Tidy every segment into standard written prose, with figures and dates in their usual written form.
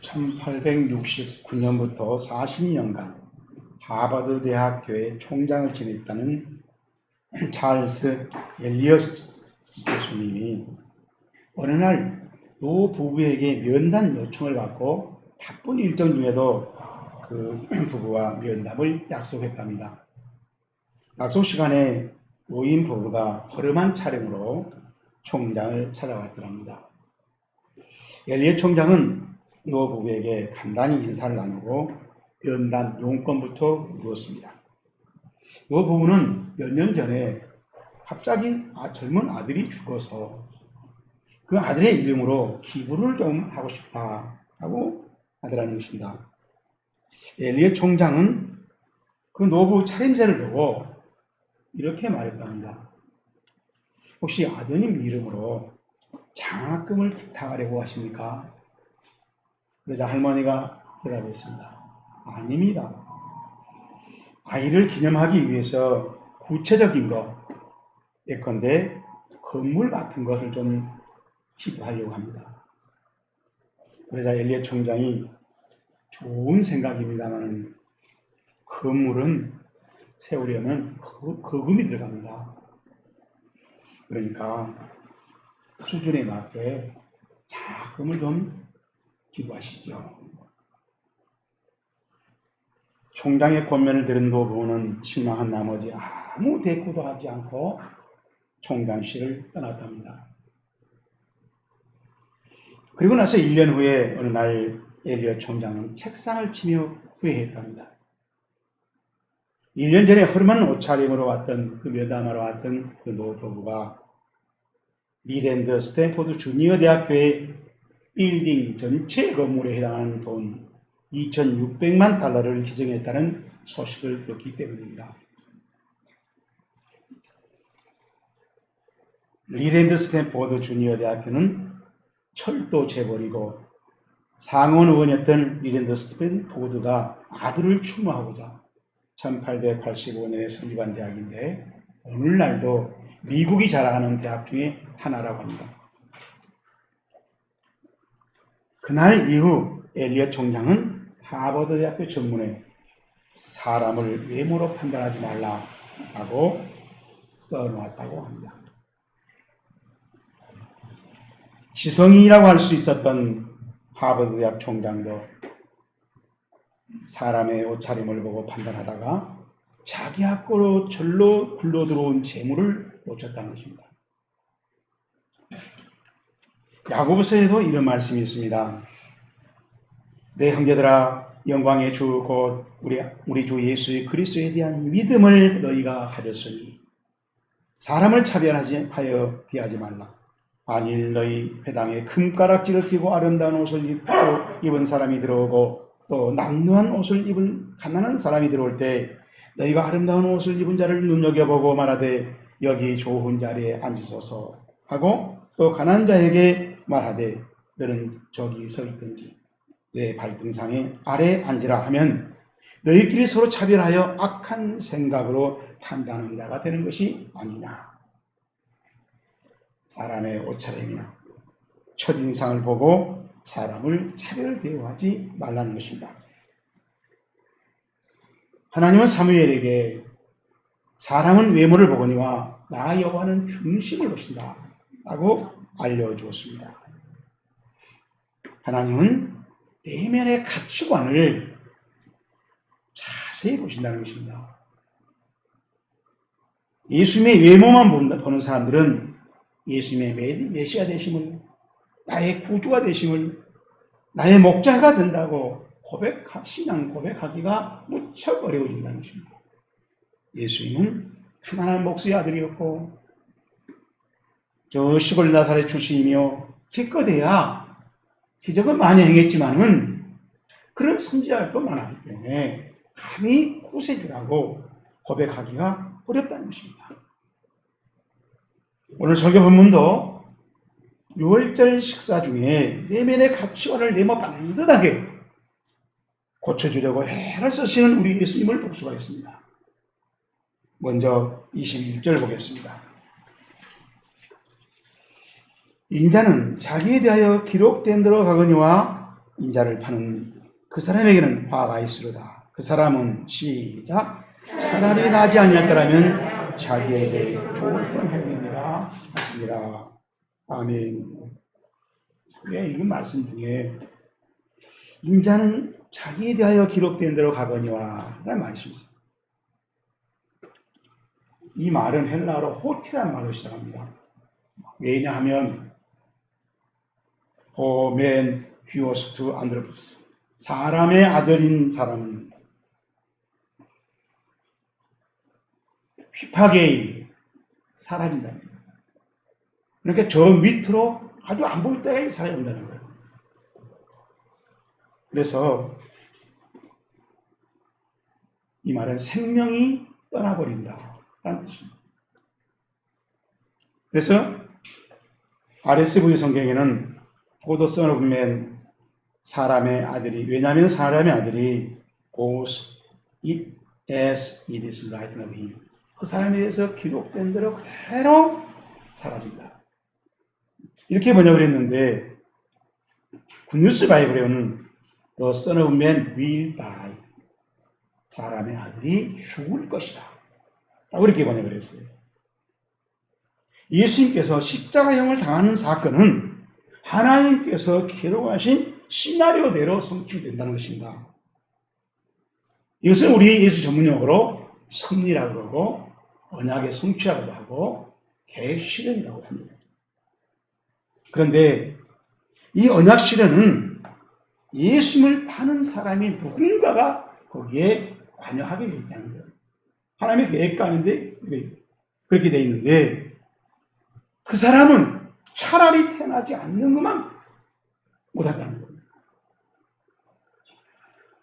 1869년부터 40년간 하버드 대학교의 총장을 지냈다는 찰스 엘리엇 교수님이 어느 날 노 부부에게 면담 요청을 받고 바쁜 일정 중에도 그 부부와 면담을 약속했답니다. 약속 시간에 노인 부부가 허름한 차림으로 총장을 찾아왔더랍니다. 엘리엇 총장은 노 부부에게 간단히 인사를 나누고 면담 용건부터 물었습니다. 노 부부는 몇 년 전에 갑자기 젊은 아들이 죽어서 그 아들의 이름으로 기부를 좀 하고 싶다고 하더라는 것입니다. 엘리엇 총장은 그 노부 차림새를 보고 이렇게 말했답니다. 혹시 아드님 이름으로 장학금을 부탁하려고 하십니까? 그러자 할머니가 대답했습니다. 아닙니다. 아이를 기념하기 위해서 구체적인 것, 예컨대 건물 같은 것을 좀 기부하려고 합니다. 그러자 엘리엇 총장이 좋은 생각입니다만 건물은 세우려면 거금이 들어갑니다. 그러니까 수준에 맞게 자금을 좀 기부하시죠. 총장의 권면을 들은 노부부는 실망한 나머지 아무 대꾸도 하지 않고 총장실을 떠났답니다. 그리고 나서 1년 후에 어느 날 엘리엇 총장은 책상을 치며 후회했답니다. 1년 전에 허름한 옷차림으로 왔던 그 면담하러 왔던 그 노부부가 미랜드 스탠포드 주니어 대학교의 빌딩 전체 건물에 해당하는 돈 2,600만 달러를 기증했다는 소식을 들었기 때문입니다. 미랜드 스탠포드 주니어 대학교는 철도 재벌이고 상원 의원이었던 미랜드 스탠포드가 아들을 추모하고자 1885년에 설립한 대학인데 오늘날도 미국이 자랑하는 대학 중에 하나라고 합니다. 그날 이후 엘리엇 총장은 하버드 대학교 전문에 사람을 외모로 판단하지 말라고 써놓았다고 합니다. 지성인이라고 할 수 있었던 하버드 대학 총장도 사람의 옷차림을 보고 판단하다가 자기 학교로 절로 굴러들어온 재물을 놓쳤다는 것입니다. 야고보서에도 이런 말씀이 있습니다. 내 형제들아 영광의 주 곧 우리 주 예수의 그리스도에 대한 믿음을 너희가 가졌으니 사람을 차별하여 대하지 말라. 만일 너희 회당에 금가락지를 끼고 아름다운 옷을 입은 사람이 들어오고 또 남루한 옷을 입은 가난한 사람이 들어올 때 너희가 아름다운 옷을 입은 자를 눈여겨보고 말하되 여기 좋은 자리에 앉으소서 하고 또 가난한 자에게 말하되 너는 저기 서 있든지 내 발등상에 아래 앉으라 하면 너희끼리 서로 차별하여 악한 생각으로 판단하는 자가 되는 것이 아니냐. 사람의 옷차림이나 첫인상을 보고 사람을 차별 대우하지 말라는 것입니다. 하나님은 사무엘에게 사람은 외모를 보거니와 나 여호와는 중심을 보신다 라고 알려주었습니다. 하나님은 내면의 가치관을 자세히 보신다는 것입니다. 예수님의 외모만 보는 사람들은 예수님의 메시아 되심을, 나의 구주가 되심을, 나의 목자가 된다고 신앙 고백하기가 무척 어려워진다는 것입니다. 예수님은 가난한 목수의 아들이었고 저 시골 나사렛 출신이며 기껏해야 기적은 많이 행했지만은 그런 선지자일 뿐만 아니기 때문에 감히 구세주라고 고백하기가 어렵다는 것입니다. 오늘 설교 본문도 6월절 식사 중에 내면의 가치관을 내모 반듯하게 고쳐주려고 애를 쓰시는 우리 예수님을 볼 수가 있습니다. 먼저 21절 보겠습니다. 인자는 자기에 대하여 기록된 대로 가거니와 인자를 파는 그 사람에게는 화가 있으로다. 그 사람은 시작 차라리 나지 아니었더라면 자기에게 좋을 뻔하였느니라 하시니라. 아멘. 왜 이건 말씀 중에 인자는 자기에 대하여 기록된 대로 가거니와 라는 말씀이 있습니다. 이 말은 헬라어로 호티라는 말로 시작합니다. 왜냐하면 호멘 휘오스투 안드로푸스 사람의 아들인 사람은 휘파게이 사라진다. 그러니까 저 밑으로 아주 안 보일 때가 사라진다는 거예요. 그래서 이 말은 생명이 떠나버린다 라는 뜻입니다. 그래서 RSV 성경에는 God the Son of Man 사람의 아들이 왜냐하면 사람의 아들이 goes it as it is written of him 그 사람에 대해서 기록된 대로 그대로 사라진다. 이렇게 번역을 했는데 굿뉴스 바이블에는 The Son of Man will die 사람의 아들이 죽을 것이다 라고 이렇게 번역을 했어요. 예수님께서 십자가형을 당하는 사건은 하나님께서 기록하신 시나리오대로 성취된다는 것입니다. 이것은 우리 예수 전문용어로 섭리라고 그러고 언약의 성취라고도 하고 계획 실현이라고 합니다. 그런데 이 언약 실현은 예수님을 파는 사람이 누군가가 거기에 관여하게 되어 있다는 거예요. 하나님의 계획 가운데 그렇게 되어 있는데 그 사람은 차라리 태어나지 않는 것만 못한다는 거예요.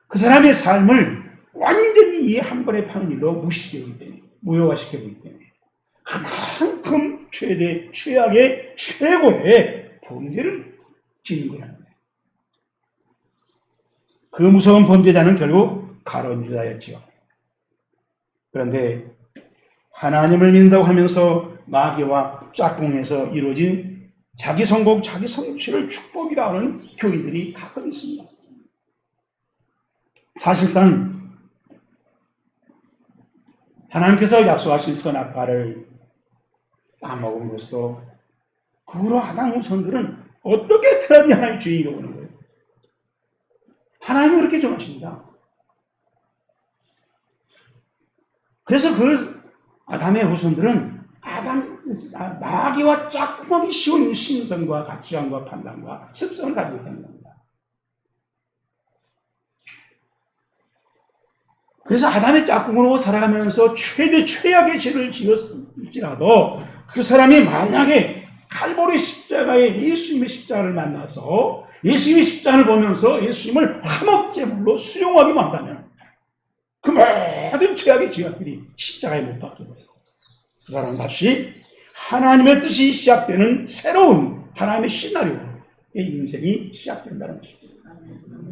그 사람의 삶을 완전히 이 한 번에 파는 일로 무시시키기 때문에 무효화시켜보기 때문에 그만큼 최대 최악의 최고의 범죄를 짓는 거라는 거예요. 그 무서운 범죄자는 결국 가룟 유다였지요. 그런데 하나님을 믿는다고 하면서 마귀와 짝꿍에서 이루어진 자기 성공, 자기 성취를 축복이라 하는 교리들이 가끔 있습니다. 사실상 하나님께서 약속하신 선악과를 따먹음으로써 그 후로 아담 후손들은 어떻게 태어났냐 하나님의 주인이 오는 거예요. 하나님이 그렇게 정하십니다. 그래서 그 아담의 후손들은 마귀와 짝꿍하기 쉬운 심성과 가치관과 판단과 습성을 가지고 있다는 겁니다. 그래서 아담의 짝꿍으로 살아가면서 최대 최악의 죄를 지었을지라도 그 사람이 만약에 칼보리 십자가에 예수님의 십자가를 만나서 예수님의 십자가를 보면서 예수님을 화목제물로 수용하기만 한다면 그 모든 죄악의 죄악들이 십자가에 못 박혀버려요. 그 사람은 다시 하나님의 뜻이 시작되는 새로운 하나님의 시나리오의 인생이 시작된다는 것입니다.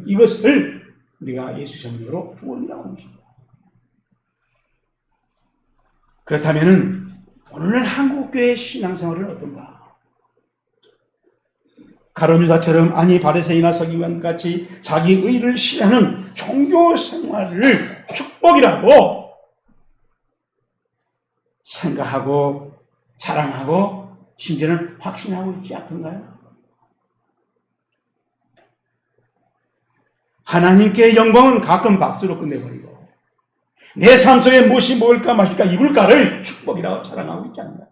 이것을 우리가 예수 전문으로 구원이라고 하는 것입니다. 그렇다면 오늘 한국교회 신앙생활은 어떤가? 가룟 유다처럼 아니 바리새인이나 서기관 같이 자기 의를 실현하는 종교 생활을 축복이라고 생각하고 자랑하고 심지어는 확신하고 있지 않던가요? 하나님께 영광은 가끔 박수로 끝내버리고 내 삶 속에 무엇이 먹을까 마실까 입을까를 축복이라고 자랑하고 있지 않나?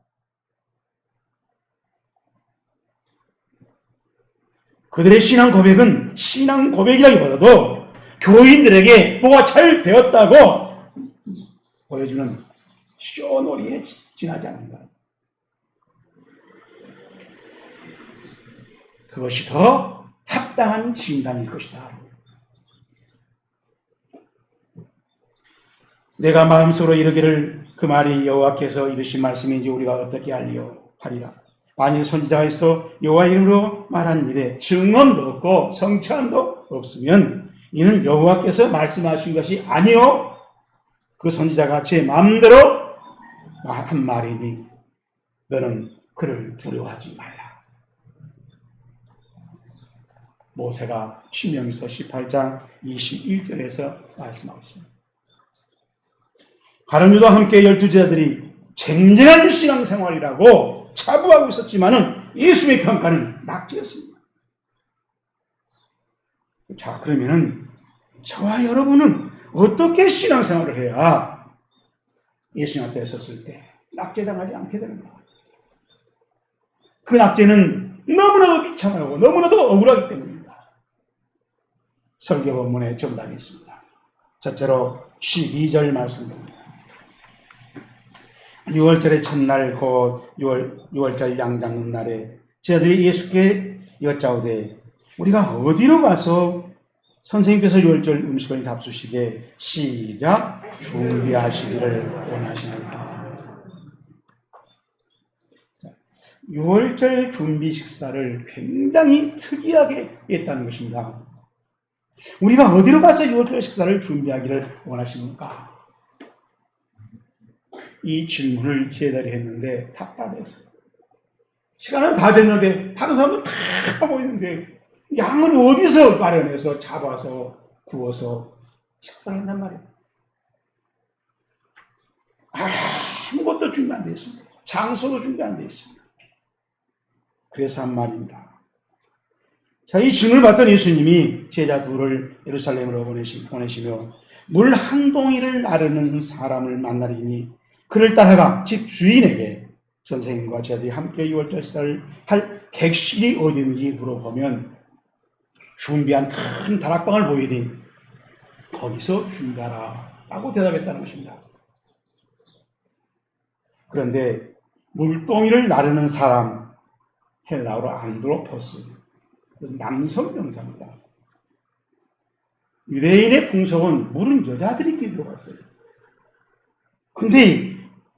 그들의 신앙 고백은 신앙 고백이라기보다도 교인들에게 뭐가 잘 되었다고 보여주는 쇼놀이에 지나지 않는다. 그것이 더 합당한 진단일 것이다. 내가 마음속으로 이르기를 그 말이 여호와께서 이르신 말씀인지 우리가 어떻게 하리라. 만일 선지자가 있어 여호와 이름으로 말한 일에 증언도 없고 성취함도 없으면 이는 여호와께서 말씀하신 것이 아니요 그 선지자가 제 마음대로 한 말이니 너는 그를 두려워하지 말라. 모세가 신명기서 18장 21절에서 말씀하고 있습니다. 가룟유다와 함께 12제자들이 쟁쟁한 신앙생활이라고 자부하고 있었지만은 예수의 평가는 낙지였습니다. 자, 그러면은 저와 여러분은 어떻게 신앙생활을 해야 예수님 앞에 섰을 때 낙제당하지 않게 되는가? 그 낙제는 너무나도 비참하고 너무나도 억울하기 때문입니다. 설교 본문에 정답이 있습니다. 첫째로 12절 말씀입니다. 6월절의 첫날 곧 6월절 양장는 날에 제자들이 예수께 여짜오되 우리가 어디로 가서 선생님께서 6월절 음식을 잡수시게 시작 준비하시기를 원하시나이까. 6월절 준비 식사를 굉장히 특이하게 했다는 것입니다. 우리가 어디로 가서 6월절 식사를 준비하기를 원하십니까? 이 질문을 제자들이 했는데 답답했어요. 시간은 다 됐는데 다른 사람도 다 하고 있는데 양을 어디서 마련해서 잡아서 구워서 식사를 한단 말이에요. 아무것도 준비 안 되어 있습니다. 장소도 준비 안 되어 있습니다. 그래서 한 말입니다. 자, 이 질문을 받던 예수님이 제자 둘을 예루살렘으로 보내시며 물 한 동이를 나르는 사람을 만나리니 그를 따라가 집 주인에게 선생님과 제자들이 함께 6월절 식사를 할 객실이 어디인지 물어보면 준비한 큰 다락방을 보이니 거기서 준비하라 라고 대답했다는 것입니다. 그런데 물동이를 나르는 사람, 헬라어로 안드로포스, 남성 명사입니다. 유대인의 풍속은 물은 여자들이 기르러 갔어요. 그런데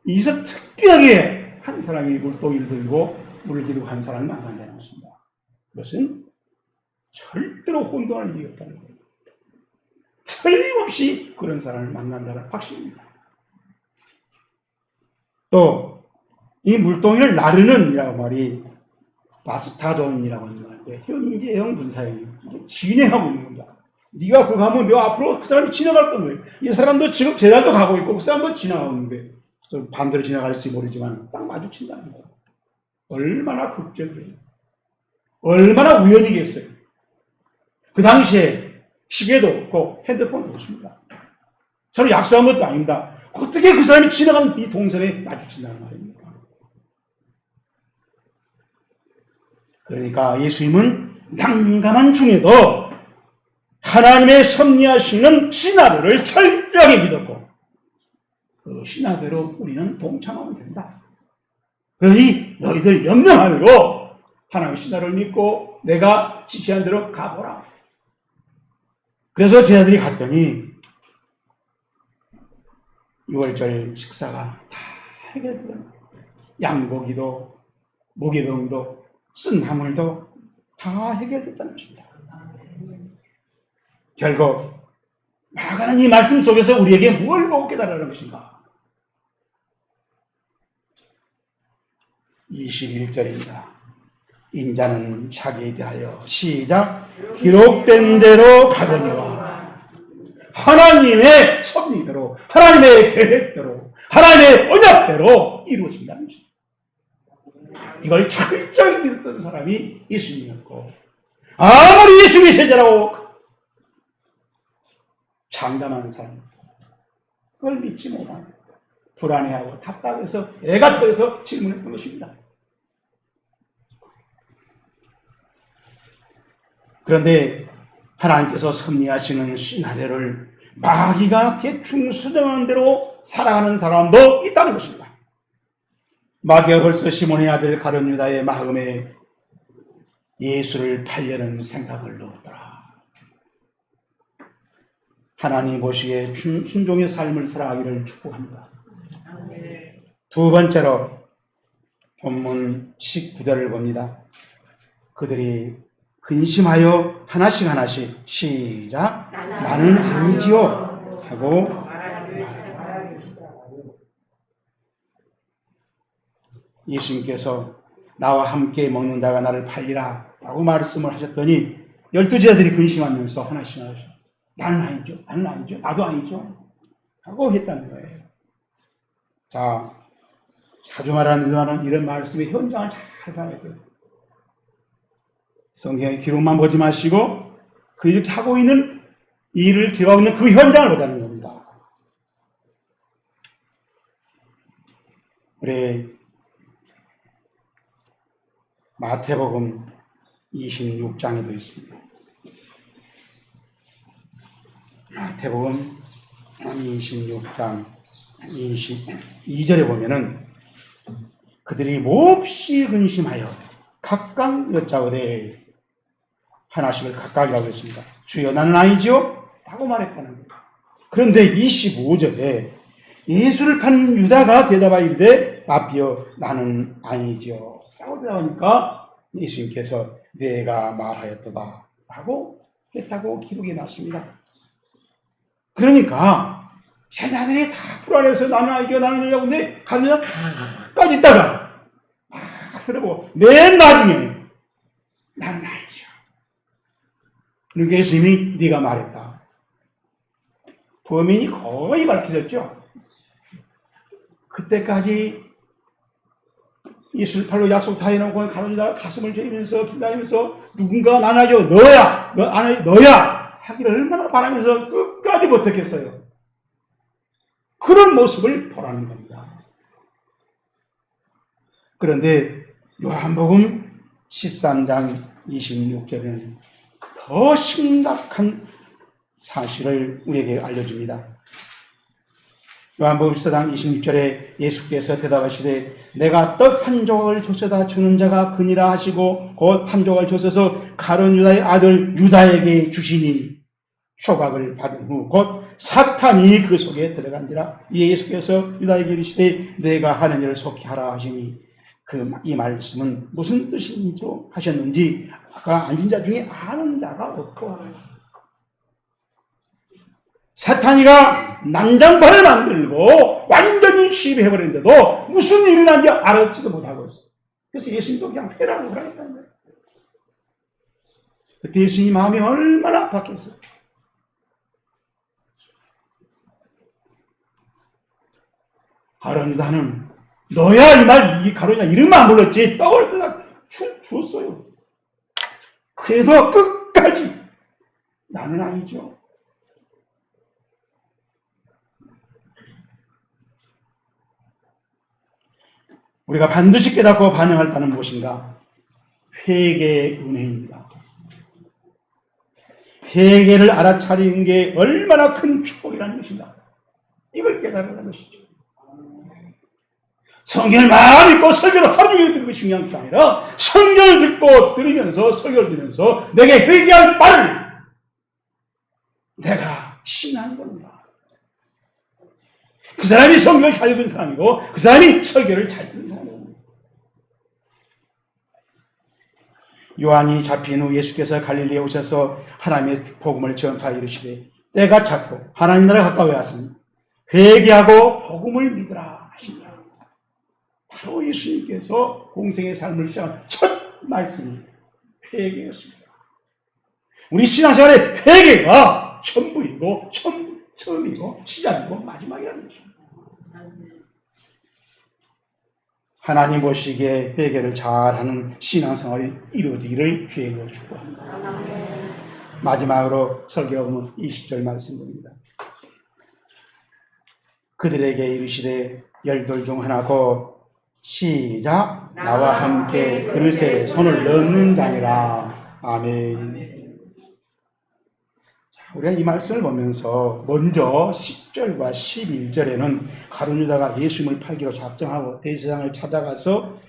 여기서 특별하게 한 사람이 물동이를 들고 물을 기르고 한 사람을 만난다는 것입니다. 그것은 절대로 혼돈할 일이 없다는 거예요. 틀림없이 그런 사람을 만난다는 확신입니다. 또 이 물동이를 나르는 이라고 말이 바스타돈이라고 하는 말인데 현재형 분사형이 진행하고 있는 겁니다. 네가 그거 하면 너 앞으로 그 사람이 지나갈 거예요. 이 사람도 지금 제자도 가고 있고 그 사람도 지나가고 있는데 좀 반대로 지나갈지 모르지만 딱 마주친다는 거예요. 얼마나 극적이에요. 얼마나 우연이겠어요. 그 당시에 시계도 없고 핸드폰도 없습니다. 서로 약속한 것도 아닙니다. 어떻게 그 사람이 지나가는 이 동선에 마주친다는 말입니까? 그러니까 예수님은 난감한 중에도 하나님의 섭리하시는 시나리오를 철저하게 믿었고 그 시나리오로 우리는 동참하면 된다. 그러니 너희들 염려하고 하나님의 시나리오를 믿고 내가 지시한 대로 가보라. 그래서 제자들이 갔더니 6월절 식사가 다 해결되는 양고기도 무기병도 쓴 나물도 다 해결됐다는 것입니다. 결국 나아가는 이 말씀 속에서 우리에게 뭘 보고 깨달으라는 것인가? 21절입니다. 인자는 자기에 대하여 시작 기록된 대로 가거니와 하나님의 섭리대로 하나님의 계획대로 하나님의 언약대로 이루어진다는 것입니다. 이걸 철저히 믿었던 사람이 예수님이었고 아무리 예수님의 제자라고 장담하는 사람 그걸 믿지 못하고 불안해하고 답답해서 애가 터져서 질문했던 것입니다. 그런데 하나님께서 섭리하시는 시나리오를 마귀가 대충 수정한 대로 살아가는 사람도 있다는 것입니다. 마귀가 벌써 시몬의 아들 가룟 유다의 마음에 예수를 팔려는 생각을 넣었더라. 하나님 보시기에 순종의 삶을 살아가기를 축복합니다. 두 번째로 본문 19절을 봅니다. 그들이 근심하여 하나씩 시작 나는 아니지요 하고 예수님께서 나와 함께 먹는 자가 나를 팔리라 라고 말씀을 하셨더니 12 제자들이 근심하면서 하나씩 나는 아니죠. 나는 아니죠. 나도 아니죠. 하고 했다는 거예요. 자, 사주마라는 이런 말씀의 현장을 잘 봐야 돼요. 성경의 기록만 보지 마시고 그 이렇게 하고 있는 일을 기록하고 있는 그 현장을 보자는 겁니다. 우리 마태복음 26장에도 있습니다. 마태복음 26장 22절에 보면은 그들이 몹시 근심하여 각각 여짜오되 하나씩을 각각이라고 했습니다. 주여 나는 아니지요? 라고 말했다는 거예요. 그런데 25절에 예수를 판 유다가 대답하여 이르되 라삐여 나는 아니지요. 라고 대답하니까 예수님께서 내가 말하였도다 라고 했다고 기록이 났습니다. 그러니까 제자들이 다 불안해서 나는 아니죠 나는 아니죠 근데 가면서 가까이 있다가 그러고 맨 나중에 나는 아니죠. 그러니까 예수님이 네가 말했다. 범인이 거의 밝혀졌죠. 그때까지 예수를 팔로 약속 다 해놓고 가로지다 가슴을 죄면서 기다리면서 누군가 나는 아니죠 너야 너야 하기를 얼마나 바라면서 끝까지 못했겠어요. 그런 모습을 보라는 겁니다. 그런데 요한복음 13장 26절에는 더 심각한 사실을 우리에게 알려줍니다. 요한복음 14장 26절에 예수께서 대답하시되 내가 떡 한 조각을 줬어다 주는 자가 그니라 하시고 곧 한 조각을 줬어서 가룟 유다의 아들 유다에게 주시니 조각을 받은 후 곧 사탄이 그 속에 들어간지라. 이에 예수께서 유다에게 이르시되 내가 하는 일을 속히 하라 하시니 이 말씀은 무슨 뜻인지 하셨는지 아까 앉은 자 중에 아는 자가 없고 하나요. 사탄이가 난장판을 만들고 완전히 시비해버렸는데도 무슨 일이 일어난지 알았지도 못하고 있어요. 그래서 예수님도 그냥 해라고 그러니까요. 그때 예수님 마음이 얼마나 아팠겠어요. 가룟유다는 너야 이 가룟유다 이름만 불렀지 떡을 뜯어 줬어요. 그래서 끝까지 나는 아니죠. 우리가 반드시 깨닫고 반영할 바는 무엇인가? 회개의 은혜입니다. 회개를 알아차리는 게 얼마나 큰 축복이라는 것인가? 이걸 깨달으라는 것이죠. 성경을 많이 읽고 설교를 하루 종일 듣는 것이 중요한 것이 아니라 성경을 듣고 들으면서 설교를 들으면서 내게 회개할 바를 내가 신하는 겁니다. 그 사람이 성경을 잘 읽은 사람이고 그 사람이 설교를 잘 듣는 사람입니다. 요한이 잡힌 후 예수께서 갈릴리에 오셔서 하나님의 복음을 전파하여 이르시되 때가 찼고 하나님 나라가 가까이 왔으니 회개하고 복음을 믿으라 하시니라. 바로 예수님께서 공생의 삶을 시작한 첫 말씀이 회개였습니다. 우리 신앙생활의 회개가 전부이고 처음이고 시작이고 마지막이라는 것입니다. 하나님 보시기에 회개를 잘하는 신앙생활이 이루어지기를 주님으로 축복합니다. 마지막으로 설교하면 20절 말씀입니다. 그들에게 이르시되 열둘 중 하나고 시작 나와 함께 그릇에 손을 넣는 자니라. 아멘. 우리가 이 말씀을 보면서 먼저 10절과 11절에는 가룟유다가 예수님을 팔기로 작정하고 대제사장을 찾아가서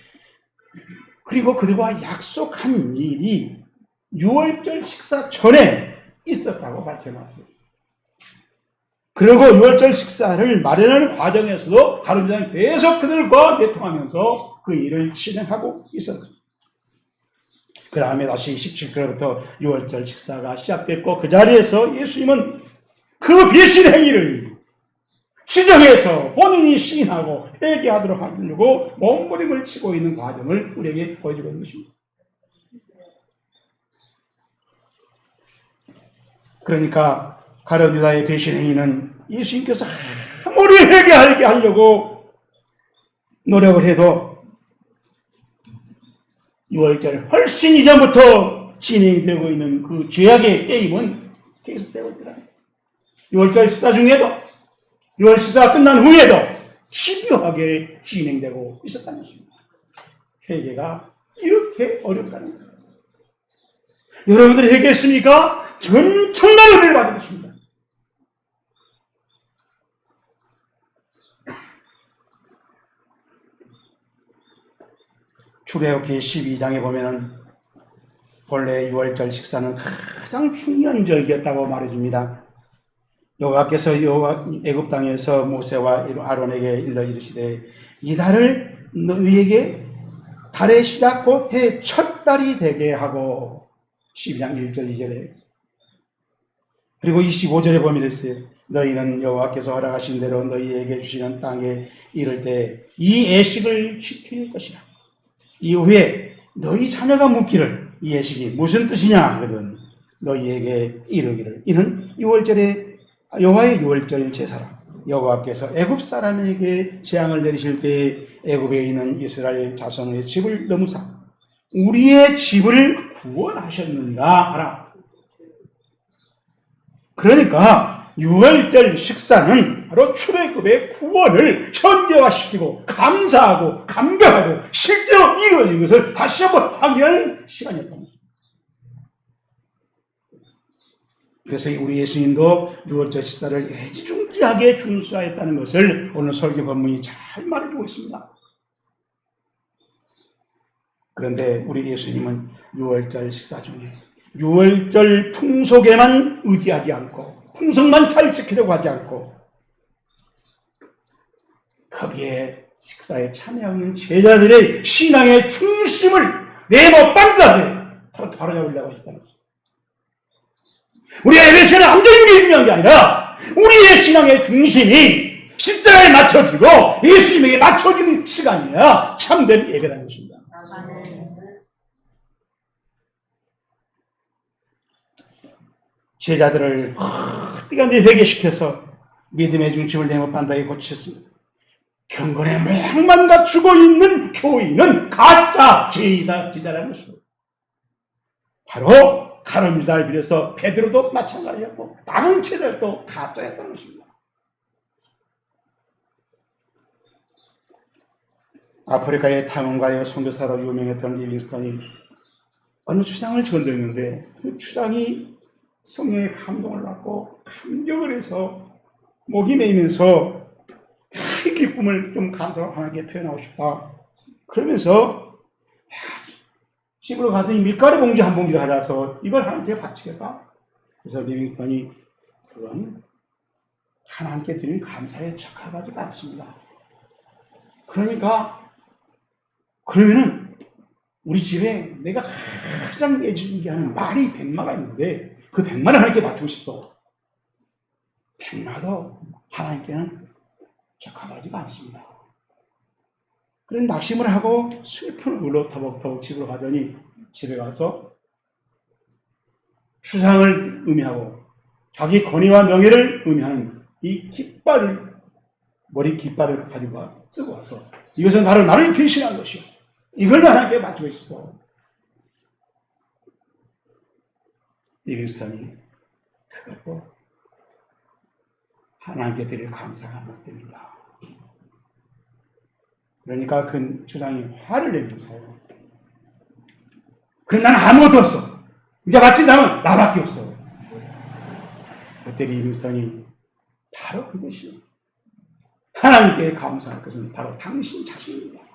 그리고 그들과 약속한 일이 6월절 식사 전에 있었다고 밝혀놨어요. 그리고 6월절 식사를 마련하는 과정에서도 가룟유다는 계속 그들과 내통하면서 그 일을 진행하고 있었습니다. 그 다음에 다시 17절부터 6월절 식사가 시작됐고 그 자리에서 예수님은 그 배신 행위를 지정해서 본인이 시인하고 회개하도록 하려고 몸부림을 치고 있는 과정을 우리에게 보여주고 있는 것입니다. 그러니까 가룟 유다의 배신 행위는 예수님께서 아무리 회개하게 하려고 노력을 해도 6월절 훨씬 이전부터 진행되고 있는 그 죄악의 게임은 계속되고 있더라. 6월절 식사 중에도 6월 식사가 끝난 후에도 집요하게 진행되고 있었다는 것입니다. 회개가 이렇게 어렵다는 거예요. 여러분들이 회개했습니까? 엄청난 은혜를 받은 것입니다. 출애굽기 12장에 보면은 본래 6월절 식사는 가장 중요한 절기였다고 말해줍니다. 여호와께서 애굽 땅에서 모세와 아론에게 일러 이르시되 이 달을 너희에게 달의 시작 곧 해 첫 달이 되게 하고 12장 1절 2절에 그리고 25절에 보면 있어요. 너희는 여호와께서 허락하신 대로 너희에게 주시는 땅에 이를 때 이 예식을 지킬 것이라. 이후에 너희 자녀가 묻기를 이 예식이 무슨 뜻이냐 하거든 너희에게 이르기를 이는 6월절에 여호와의 6월절 제사라. 여호와께서 애굽 사람에게 재앙을 내리실 때 애굽에 있는 이스라엘 자손의 집을 넘으사 우리의 집을 구원하셨느니라 하라. 그러니까 6월절 식사는 바로 출애굽의 구원을 현대화시키고 감사하고 감격하고 실제로 이루어진 것을 다시 한번 확인하는 시간이었던 것입니다. 그래서 우리 예수님도 6월절 식사를 애지중지하게 준수하였다는 것을 오늘 설교 본문이 잘 말해주고 있습니다. 그런데 우리 예수님은 6월절 식사 중에 6월절 풍속에만 의지하지 않고 풍속만 잘 지키려고 하지 않고 거기에 식사에 참여하는 제자들의 신앙의 중심을 네모 빵긋하게 바로잡으려고 했다는 것입니다. 우리의 예배 시간은 암적인 게 중요한 게 아니라 우리의 신앙의 중심이 십자가에 맞춰지고 예수님에게 맞춰지는 시간이야 참된 예배라는 것입니다. 제자들을 헛되게 회개시켜서 믿음의 중심을 네모 반다에 고쳤습니다. 경건의 모양만 갖추고 있는 교인은 가짜 제자라는 것입니다. 바로 가룟 유다를 비롯해서 베드로도 마찬가지였고 다른 제자들도 가짜였다는 것입니다. 아프리카의 탐험가요 선교사로 유명했던 리빙스턴이 어느 추장을 건드렸는데 그 추장이 성령의 감동을 받고 감격을 해서 목이 메이면서 이 기쁨을 좀 감사하고 하나님께 표현하고 싶다. 그러면서 집으로 가더니 밀가루 봉지 한 봉지를 가져와서 이걸 하나님께 바치겠다. 그래서 리빙스턴이 그건 하나님께 드린 감사의 척하지가 않습니다. 그러면은 우리 집에 내가 가장 애지중지 하는 말이 100마가 있는데 그 100마를 하나님께 바치고 싶어. 100마도 하나님께는 적합하지가 않습니다. 그런 낙심을 하고 슬픈 울로 터벅터벅 집으로 가더니 집에 가서 추상을 의미하고 자기 권위와 명예를 의미하는 이 깃발을 머리 깃발을 가지고 쓰고 와서 이것은 바로 나를 대신한 것이요. 이걸 하나님께 바치고 있어. 리빙스턴이 그것도 하나님께 드릴 감사가 못 됩니다. 그러니까 그 주장이 화를 내면서 그래 나는 아무것도 없어. 이제 마치 나는 나밖에 없어. 그때 리빙스턴이 바로 그것이요. 하나님께 감사할 것은 바로 당신 자신입니다.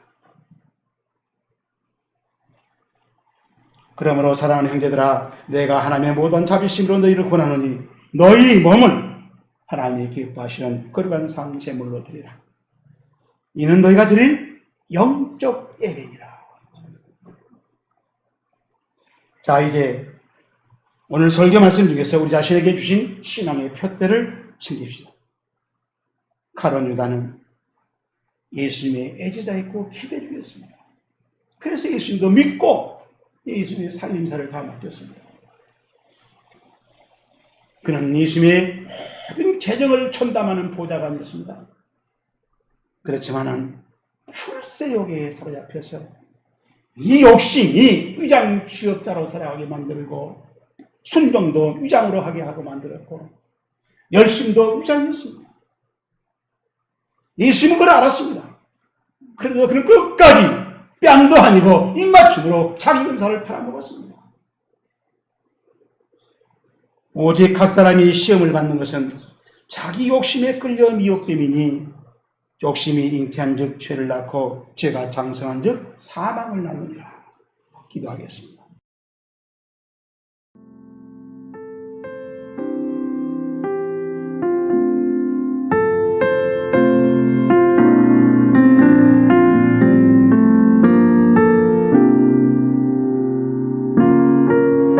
그러므로 사랑하는 형제들아 내가 하나님의 모든 자비심으로 너희를 권하노니 너희 몸을 하나님이 기뻐하시는 거룩한 상 제물로 드리라. 이는 너희가 드릴 영적 예배니라. 자 이제 오늘 설교 말씀 중에서 우리 자신에게 주신 신앙의 푯대를 챙깁시다. 가룟 유다는 예수님의 애제자였고 기대주였습니다. 그래서 예수님도 믿고 예수님의 살림살을 다 맡겼습니다. 그는 예수님의 모든 재정을 첨담하는 보좌가 아니었습니다. 그렇지만은 출세욕에 사로잡혀서 이 욕심이 위장 취업자로 살아가게 만들고 순종도 위장으로 하게 하고 만들었고 열심도 위장이었습니다. 예수님은 그걸 알았습니다. 그래도 그는 끝까지 뺨도 아니고 입맞춤으로 자기 은사를 팔아먹었습니다. 오직 각 사람이 시험을 받는 것은 자기 욕심에 끌려 미혹됨이니 욕심이 잉태한 즉 죄를 낳고 죄가 장성한 즉 사망을 낳느니라. 기도하겠습니다.